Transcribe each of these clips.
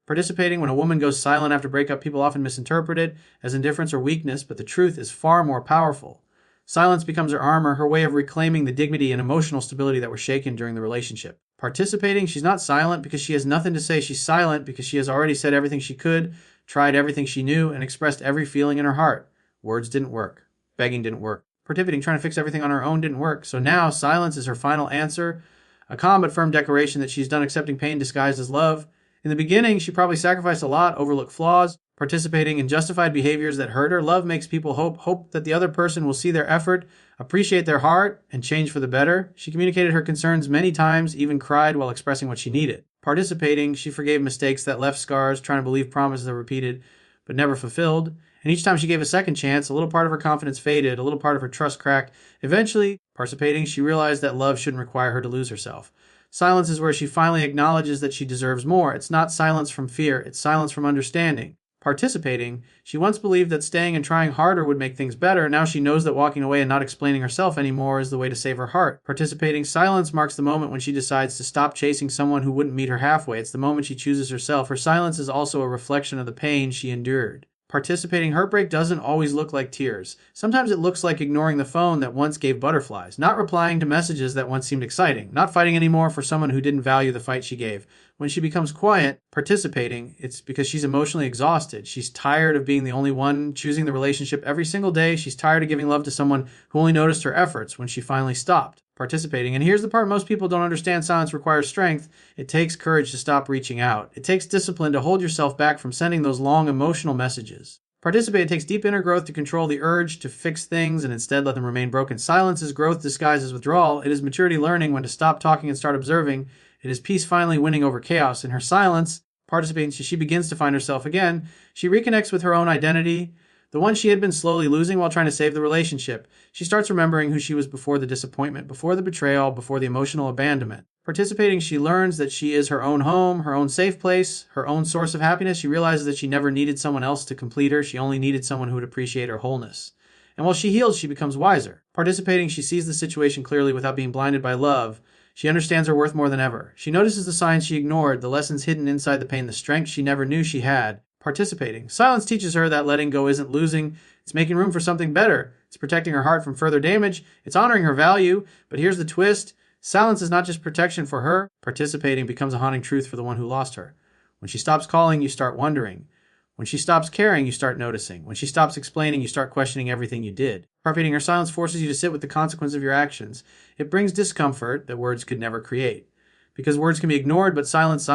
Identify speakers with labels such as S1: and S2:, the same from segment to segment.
S1: Participating, when a woman goes silent after breakup, people often misinterpret it as indifference or weakness, but the truth is far more powerful. Silence becomes her armor, her way of reclaiming the dignity and emotional stability that were shaken during the relationship. Participating, she's not silent because she has nothing to say. She's silent because she has already said everything she could, tried everything she knew, and expressed every feeling in her heart. Words didn't work. Begging didn't work. Participating, trying to fix everything on her own, didn't work. So now silence is her final answer, a calm but firm declaration that she's done accepting pain disguised as love. In the beginning, she probably sacrificed a lot, overlooked flaws, participating in justified behaviors that hurt her. Love makes people hope that the other person will see their effort, appreciate their heart, and change for the better. She communicated her concerns many times, even cried while expressing what she needed. Participating, she forgave mistakes that left scars, trying to believe promises that were repeated but never fulfilled. And each time she gave a second chance, a little part of her confidence faded, a little part of her trust cracked. Eventually, participating, she realized that love shouldn't require her to lose herself. Silence is where she finally acknowledges that she deserves more. It's not silence from fear, it's silence from understanding. Participating, she once believed that staying and trying harder would make things better. Now she knows that walking away and not explaining herself anymore is the way to save her heart. Participating, silence marks the moment when she decides to stop chasing someone who wouldn't meet her halfway. It's the moment she chooses herself. Her silence is also a reflection of the pain she endured. Participating, heartbreak doesn't always look like tears. Sometimes it looks like ignoring the phone that once gave butterflies, not replying to messages that once seemed exciting, not fighting anymore for someone who didn't value the fight she gave. When she becomes quiet, participating, it's because she's emotionally exhausted. She's tired of being the only one choosing the relationship every single day. She's tired of giving love to someone who only noticed her efforts when she finally stopped participating. And here's the part most people don't understand: silence requires strength. It takes courage to stop reaching out. It takes discipline to hold yourself back from sending those long emotional messages. Participate takes deep inner growth to control the urge to fix things and instead let them remain broken. Silence is growth disguised as withdrawal. It is maturity learning when to stop talking and start observing. It is peace finally winning over chaos. In her silence, participating, she begins to find herself again. She reconnects with her own identity, the one she had been slowly losing while trying to save the relationship. She starts remembering who she was before the disappointment, before the betrayal, before the emotional abandonment. Participating, she learns that she is her own home, her own safe place, her own source of happiness. She realizes that she never needed someone else to complete her. She only needed someone who would appreciate her wholeness. And while she heals, she becomes wiser. Participating, she sees the situation clearly without being blinded by love. She understands her worth more than ever. She notices the signs she ignored, the lessons hidden inside the pain, the strength she never knew she had. Participating, silence teaches her that letting go isn't losing. It's making room for something better. It's protecting her heart from further damage. It's honoring her value. But here's the twist. Silence is not just protection for her. Participating becomes a haunting truth for the one who lost her. When she stops calling, you start wondering. When she stops caring, you start noticing. When she stops explaining, you start questioning everything you did. Participating, her silence forces you to sit with the consequence of your actions. It brings discomfort that words could never create. Because words can be ignored, but silence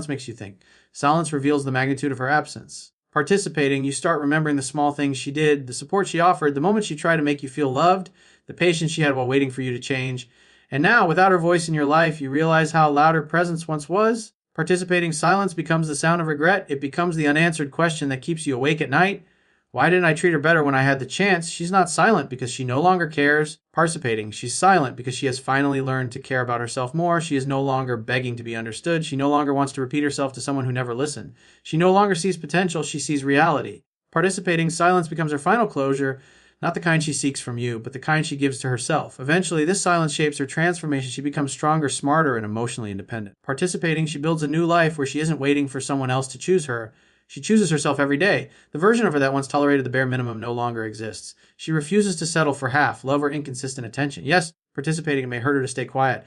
S1: makes you think. Silence reveals the magnitude of her absence. Participating, you start remembering the small things she did, the support she offered, the moments she tried to make you feel loved, the patience she had while waiting for you to change. And now, without her voice in your life, you realize how loud her presence once was. Participating, silence becomes the sound of regret. It becomes the unanswered question that keeps you awake at night. Why didn't I treat her better when I had the chance? She's not silent because she no longer cares. Participating, she's silent because she has finally learned to care about herself more. She is no longer begging to be understood. She no longer wants to repeat herself to someone who never listened. She no longer sees potential. She sees reality. Participating, silence becomes her final closure, not the kind she seeks from you, but the kind she gives to herself. Eventually, this silence shapes her transformation. She becomes stronger, smarter, and emotionally independent. Participating, she builds a new life where she isn't waiting for someone else to choose her. She chooses herself every day. The version of her that once tolerated the bare minimum no longer exists. She refuses to settle for half, love, or inconsistent attention. Yes, participating may hurt her to stay quiet.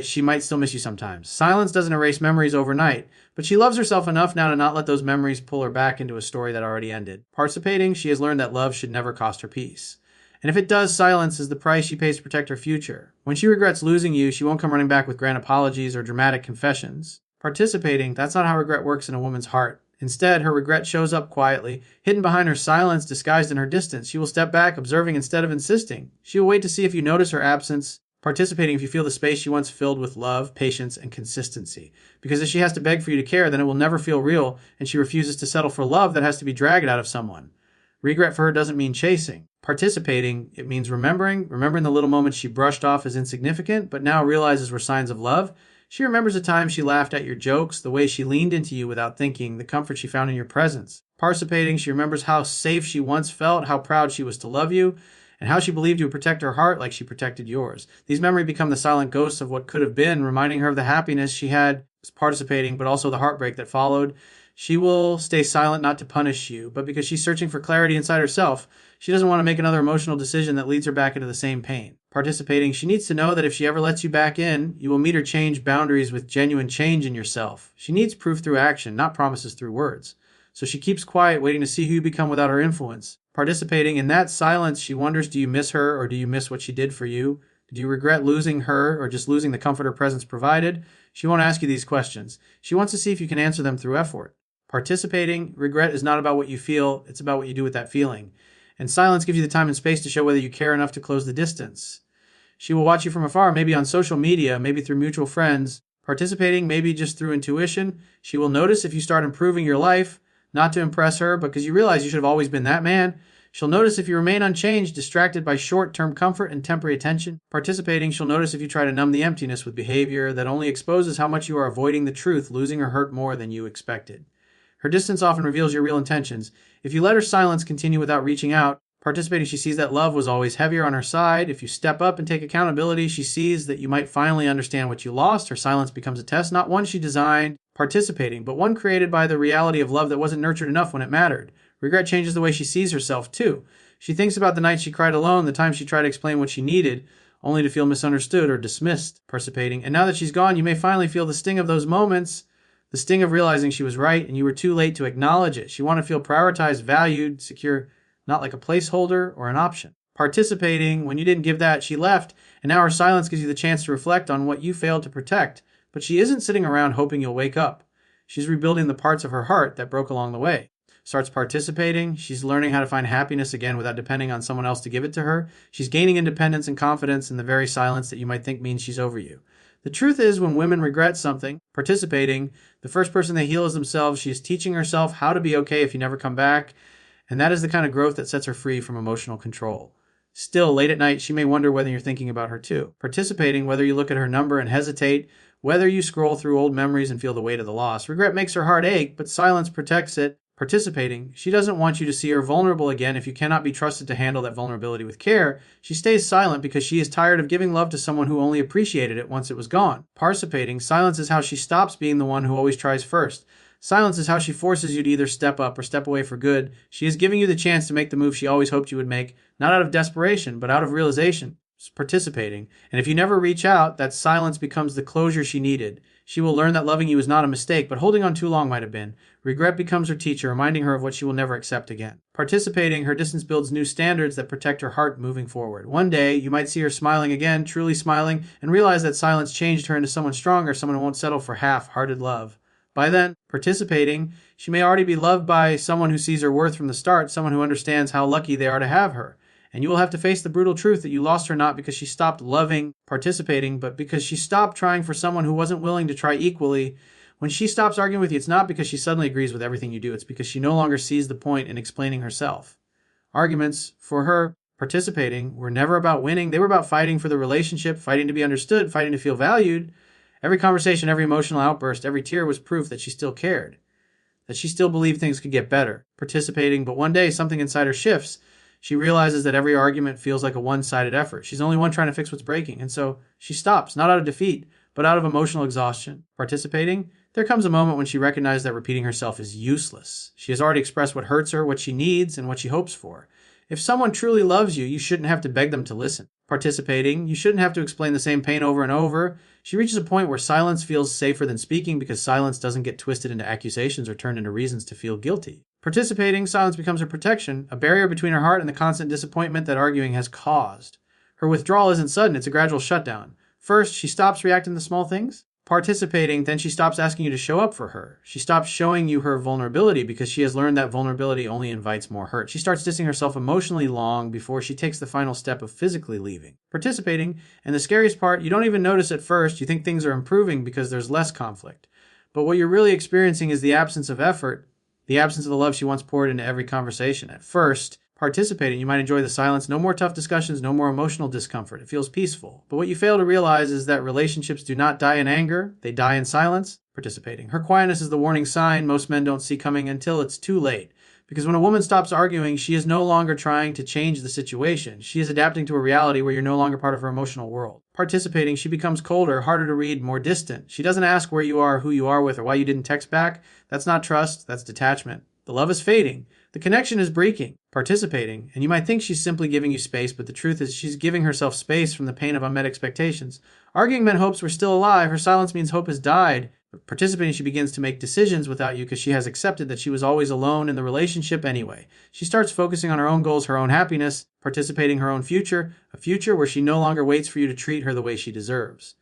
S1: She might still miss you sometimes. Silence doesn't erase memories overnight, but she loves herself enough now to not let those memories pull her back into a story that already ended. Participating, she has learned that love should never cost her peace. And if it does, silence is the price she pays to protect her future. When she regrets losing you, she won't come running back with grand apologies or dramatic confessions. Participating, that's not how regret works in a woman's heart. Instead, her regret shows up quietly, hidden behind her silence, disguised in her distance. She will step back, observing instead of insisting. She will wait to see if you notice her absence. Participating, if you feel the space she once filled with love, patience, and consistency. Because if she has to beg for you to care, then it will never feel real, and she refuses to settle for love that has to be dragged out of someone. Regret for her doesn't mean chasing. Participating, it means remembering the little moments she brushed off as insignificant, but now realizes were signs of love. She remembers the time she laughed at your jokes, the way she leaned into you without thinking, the comfort she found in your presence. Participating, she remembers how safe she once felt, how proud she was to love you, and how she believed you would protect her heart like she protected yours. These memories become the silent ghosts of what could have been, reminding her of the happiness she had participating, but also the heartbreak that followed. She will stay silent not to punish you, but because she's searching for clarity inside herself. She doesn't want to make another emotional decision that leads her back into the same pain. Participating, she needs to know that if she ever lets you back in, you will meet her change boundaries with genuine change in yourself. She needs proof through action, not promises through words. So she keeps quiet, waiting to see who you become without her influence. Participating, in that silence, she wonders, do you miss her or do you miss what she did for you? Do you regret losing her or just losing the comfort her presence provided? She won't ask you these questions. She wants to see if you can answer them through effort. Participating, regret is not about what you feel, it's about what you do with that feeling. And silence gives you the time and space to show whether you care enough to close the distance. She will watch you from afar, maybe on social media, maybe through mutual friends. Participating, maybe just through intuition. She will notice if you start improving your life, not to impress her, but because you realize you should have always been that man. She'll notice if you remain unchanged, distracted by short-term comfort and temporary attention. Participating, she'll notice if you try to numb the emptiness with behavior that only exposes how much you are avoiding the truth, losing or hurt more than you expected. Her distance often reveals your real intentions. If you let her silence continue without reaching out, participating, she sees that love was always heavier on her side. If you step up and take accountability, she sees that you might finally understand what you lost. Her silence becomes a test, not one she designed, participating, but one created by the reality of love that wasn't nurtured enough when it mattered. Regret changes the way she sees herself, too. She thinks about the night she cried alone, the time she tried to explain what she needed, only to feel misunderstood or dismissed. Participating. And now that she's gone, you may finally feel the sting of those moments, the sting of realizing she was right and you were too late to acknowledge it. She wanted to feel prioritized, valued, secure, not like a placeholder or an option. Participating, when you didn't give that, she left, and now her silence gives you the chance to reflect on what you failed to protect. But she isn't sitting around hoping you'll wake up. She's rebuilding the parts of her heart that broke along the way. Starts participating, she's learning how to find happiness again without depending on someone else to give it to her. She's gaining independence and confidence in the very silence that you might think means she's over you. The truth is, when women regret something, participating, the first person they heal is themselves. She is teaching herself how to be okay if you never come back, and that is the kind of growth that sets her free from emotional control. Still, late at night, she may wonder whether you're thinking about her too. Participating, whether you look at her number and hesitate, whether you scroll through old memories and feel the weight of the loss. Regret makes her heart ache, but silence protects it. Participating, she doesn't want you to see her vulnerable again. If you cannot be trusted to handle that vulnerability with care, she stays silent because she is tired of giving love to someone who only appreciated it once it was gone. Participating, silence is how she stops being the one who always tries first. Silence is how she forces you to either step up or step away for good. She is giving you the chance to make the move she always hoped you would make, not out of desperation, but out of realization. Participating. And if you never reach out, that silence becomes the closure she needed. She will learn that loving you is not a mistake, but holding on too long might have been. Regret becomes her teacher, reminding her of what she will never accept again. Participating, her distance builds new standards that protect her heart moving forward. One day, you might see her smiling again, truly smiling, and realize that silence changed her into someone stronger, someone who won't settle for half-hearted love. By then, participating, she may already be loved by someone who sees her worth from the start, someone who understands how lucky they are to have her. And you will have to face the brutal truth that you lost her not because she stopped loving, participating, but because she stopped trying for someone who wasn't willing to try equally. When she stops arguing with you, it's not because she suddenly agrees with everything you do. It's because she no longer sees the point in explaining herself. Arguments, for her, participating, were never about winning. They were about fighting for the relationship, fighting to be understood, fighting to feel valued. Every conversation, every emotional outburst, every tear was proof that she still cared, that she still believed things could get better. Participating, but one day something inside her shifts. She realizes that every argument feels like a one-sided effort. She's the only one trying to fix what's breaking, and so she stops, not out of defeat, but out of emotional exhaustion. Participating, there comes a moment when she recognizes that repeating herself is useless. She has already expressed what hurts her, what she needs, and what she hopes for. If someone truly loves you, you shouldn't have to beg them to listen. Participating, you shouldn't have to explain the same pain over and over. She reaches a point where silence feels safer than speaking because silence doesn't get twisted into accusations or turned into reasons to feel guilty. Participating, silence becomes her protection, a barrier between her heart and the constant disappointment that arguing has caused. Her withdrawal isn't sudden, it's a gradual shutdown. First, she stops reacting to small things. Participating, then she stops asking you to show up for her. She stops showing you her vulnerability because she has learned that vulnerability only invites more hurt. She starts dissing herself emotionally long before she takes the final step of physically leaving. Participating, and the scariest part, you don't even notice at first. You think things are improving because there's less conflict. But what you're really experiencing is the absence of effort, the absence of the love she once poured into every conversation. At first, participating, you might enjoy the silence. No more tough discussions, no more emotional discomfort. It feels peaceful. But what you fail to realize is that relationships do not die in anger. They die in silence. Participating. Her quietness is the warning sign most men don't see coming until it's too late. Because when a woman stops arguing, she is no longer trying to change the situation. She is adapting to a reality where you're no longer part of her emotional world. Participating, she becomes colder, harder to read, more distant. She doesn't ask where you are, who you are with, or why you didn't text back. That's not trust, that's detachment. The love is fading. The connection is breaking. Participating, and you might think she's simply giving you space, but the truth is she's giving herself space from the pain of unmet expectations. Arguing meant hopes were still alive. Her silence means hope has died. Participating, she begins to make decisions without you because she has accepted that she was always alone in the relationship anyway. She starts focusing on her own goals, her own happiness, participating her own future, a future where she no longer waits for you to treat her the way she deserves.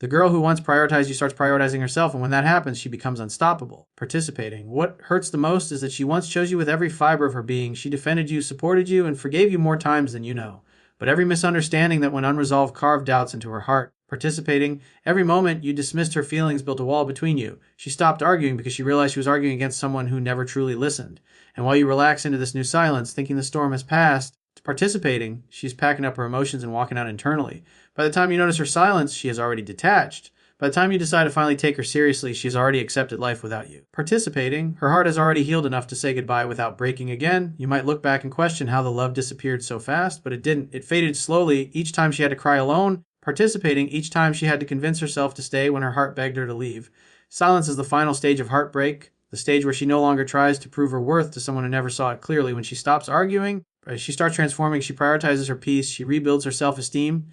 S1: The girl who once prioritized you starts prioritizing herself, and when that happens, she becomes unstoppable. Participating. What hurts the most is that she once chose you with every fiber of her being. She defended you, supported you, and forgave you more times than you know. But every misunderstanding that went unresolved carved doubts into her heart. Participating, every moment you dismissed her feelings built a wall between you. She stopped arguing because she realized she was arguing against someone who never truly listened. And while you relax into this new silence, thinking the storm has passed, participating, she's packing up her emotions and walking out internally. By the time you notice her silence, she has already detached. By the time you decide to finally take her seriously, she's already accepted life without you. Participating, her heart has already healed enough to say goodbye without breaking again. You might look back and question how the love disappeared so fast, but it didn't. It faded slowly each time she had to cry alone. Participating, each time she had to convince herself to stay when her heart begged her to leave. Silence is the final stage of heartbreak, the stage where she no longer tries to prove her worth to someone who never saw it clearly. When she stops arguing, she starts transforming, she prioritizes her peace, she rebuilds her self-esteem.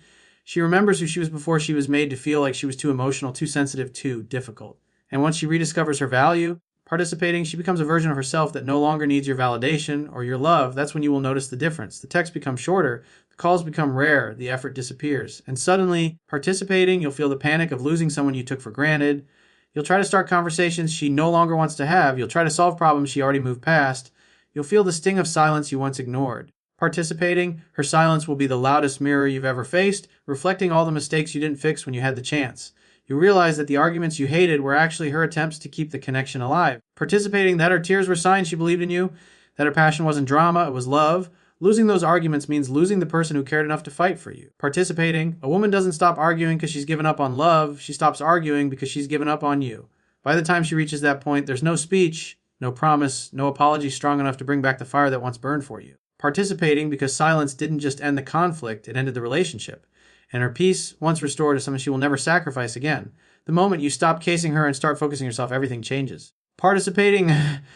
S1: She remembers who she was before she was made to feel like she was too emotional, too sensitive, too difficult. And once she rediscovers her value, participating, she becomes a version of herself that no longer needs your validation or your love. That's when you will notice the difference. The texts become shorter, the calls become rare, the effort disappears. And suddenly, participating, you'll feel the panic of losing someone you took for granted. You'll try to start conversations she no longer wants to have. You'll try to solve problems she already moved past. You'll feel the sting of silence you once ignored. Participating, her silence will be the loudest mirror you've ever faced, reflecting all the mistakes you didn't fix when you had the chance. You realize that the arguments you hated were actually her attempts to keep the connection alive. Participating, that her tears were signs she believed in you, that her passion wasn't drama, it was love. Losing those arguments means losing the person who cared enough to fight for you. Participating, a woman doesn't stop arguing because she's given up on love, she stops arguing because she's given up on you. By the time she reaches that point, there's no speech, no promise, no apology strong enough to bring back the fire that once burned for you. Participating because silence didn't just end the conflict, it ended the relationship. And her peace, once restored, is something she will never sacrifice again. The moment you stop casing her and start focusing yourself, everything changes. Participating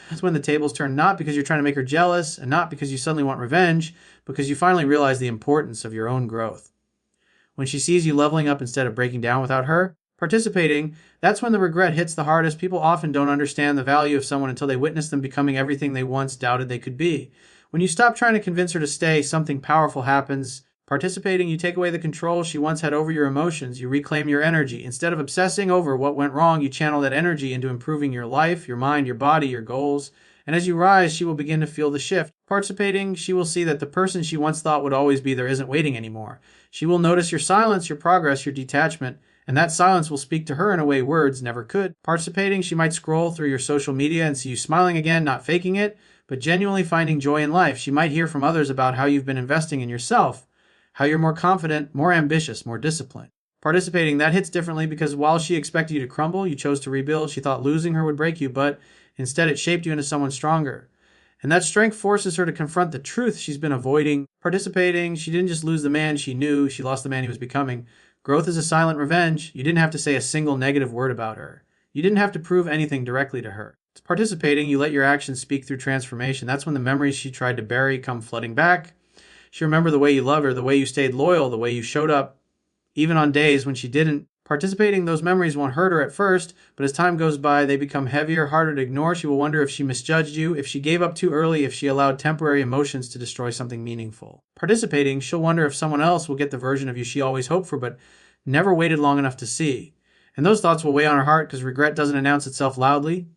S1: is when the tables turn, not because you're trying to make her jealous, and not because you suddenly want revenge, because you finally realize the importance of your own growth. When she sees you leveling up instead of breaking down without her, participating, that's when the regret hits the hardest. People often don't understand the value of someone until they witness them becoming everything they once doubted they could be. When you stop trying to convince her to stay, something powerful happens. Participating, you take away the control she once had over your emotions. You reclaim your energy. Instead of obsessing over what went wrong, you channel that energy into improving your life, your mind, your body, your goals. And as you rise, she will begin to feel the shift. Participating, she will see that the person she once thought would always be there isn't waiting anymore. She will notice your silence, your progress, your detachment, and that silence will speak to her in a way words never could. Participating, she might scroll through your social media and see you smiling again, not faking it, but genuinely finding joy in life. She might hear from others about how you've been investing in yourself, how you're more confident, more ambitious, more disciplined. Participating, that hits differently because while she expected you to crumble, you chose to rebuild. She thought losing her would break you, but instead it shaped you into someone stronger. And that strength forces her to confront the truth she's been avoiding. Participating, she didn't just lose the man she knew, she lost the man he was becoming. Growth is a silent revenge. You didn't have to say a single negative word about her. You didn't have to prove anything directly to her. Participating, you let your actions speak through transformation. That's when the memories she tried to bury come flooding back. She remembered the way you loved her, the way you stayed loyal, the way you showed up, even on days when she didn't. Participating, those memories won't hurt her at first, but as time goes by, they become heavier, harder to ignore. She will wonder if she misjudged you, if she gave up too early, if she allowed temporary emotions to destroy something meaningful. Participating, she'll wonder if someone else will get the version of you she always hoped for, but never waited long enough to see. And those thoughts will weigh on her heart because regret doesn't announce itself loudly.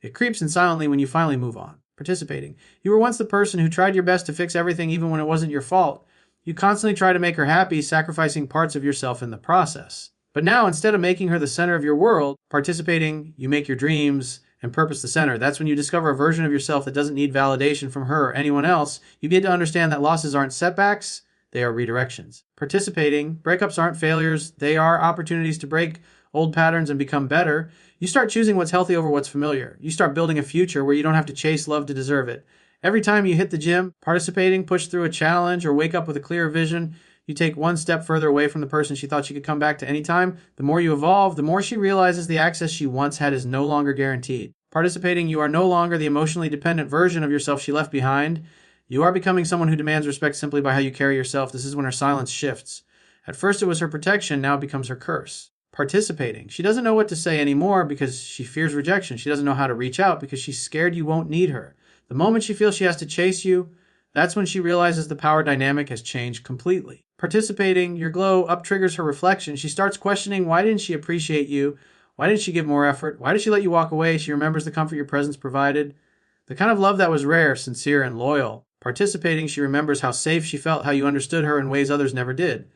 S1: It creeps in silently when you finally move on. Participating. You were once the person who tried your best to fix everything even when it wasn't your fault. You constantly try to make her happy, sacrificing parts of yourself in the process. But now, instead of making her the center of your world, participating, you make your dreams and purpose the center. That's when you discover a version of yourself that doesn't need validation from her or anyone else. You get to understand that losses aren't setbacks, they are redirections. Participating, breakups aren't failures, they are opportunities to break old patterns and become better, you start choosing what's healthy over what's familiar. You start building a future where you don't have to chase love to deserve it. Every time you hit the gym, participating, push through a challenge, or wake up with a clearer vision, you take one step further away from the person she thought she could come back to anytime. The more you evolve, the more she realizes the access she once had is no longer guaranteed. Participating, you are no longer the emotionally dependent version of yourself she left behind. You are becoming someone who demands respect simply by how you carry yourself. This is when her silence shifts. At first it was her protection, now it becomes her curse. Participating. She doesn't know what to say anymore because she fears rejection. She doesn't know how to reach out because she's scared you won't need her. The moment she feels she has to chase you, that's when she realizes the power dynamic has changed completely. Participating, your glow up triggers her reflection. She starts questioning, why didn't she appreciate you? Why didn't she give more effort? Why did she let you walk away? She remembers the comfort your presence provided. The kind of love that was rare, sincere, and loyal. Participating, she remembers how safe she felt, how you understood her in ways others never did.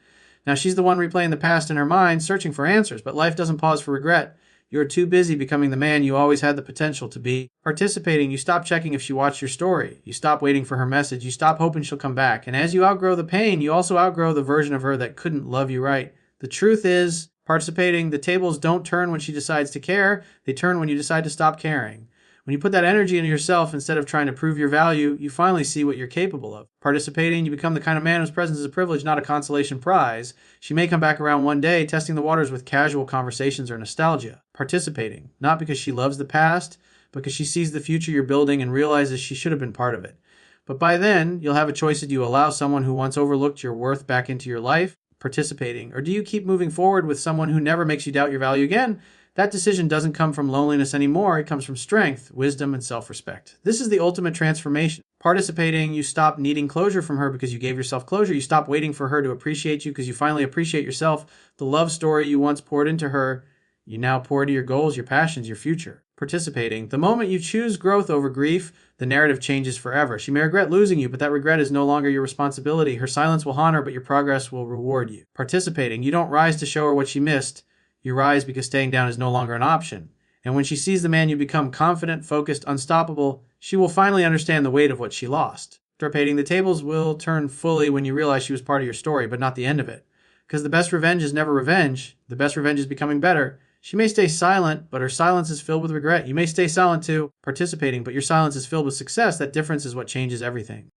S1: Now she's the one replaying the past in her mind, searching for answers, but life doesn't pause for regret. You are too busy becoming the man you always had the potential to be. Participating, you stop checking if she watched your story. You stop waiting for her message. You stop hoping she'll come back. And as you outgrow the pain, you also outgrow the version of her that couldn't love you right. The truth is, participating, the tables don't turn when she decides to care. They turn when you decide to stop caring. When you put that energy into yourself instead of trying to prove your value, you finally see what you're capable of. Participating, you become the kind of man whose presence is a privilege, not a consolation prize. She may come back around one day, testing the waters with casual conversations or nostalgia. Participating, not because she loves the past, but because she sees the future you're building and realizes she should have been part of it. But by then, you'll have a choice. Do you allow someone who once overlooked your worth back into your life? Participating. Or do you keep moving forward with someone who never makes you doubt your value again? That decision doesn't come from loneliness anymore. It comes from strength, wisdom, and self-respect. This is the ultimate transformation. Participating, you stop needing closure from her because you gave yourself closure. You stop waiting for her to appreciate you because you finally appreciate yourself. The love story you once poured into her, you now pour into your goals, your passions, your future. Participating. The moment you choose growth over grief, the narrative changes forever. She may regret losing you, but that regret is no longer your responsibility. Her silence will haunt her, but your progress will reward you. Participating. You don't rise to show her what she missed. You rise because staying down is no longer an option. And when she sees the man you become, confident, focused, unstoppable, she will finally understand the weight of what she lost. Participating. The tables will turn fully when you realize she was part of your story, but not the end of it. Because the best revenge is never revenge. The best revenge is becoming better. She may stay silent, but her silence is filled with regret. You may stay silent too, participating, but your silence is filled with success. That difference is what changes everything.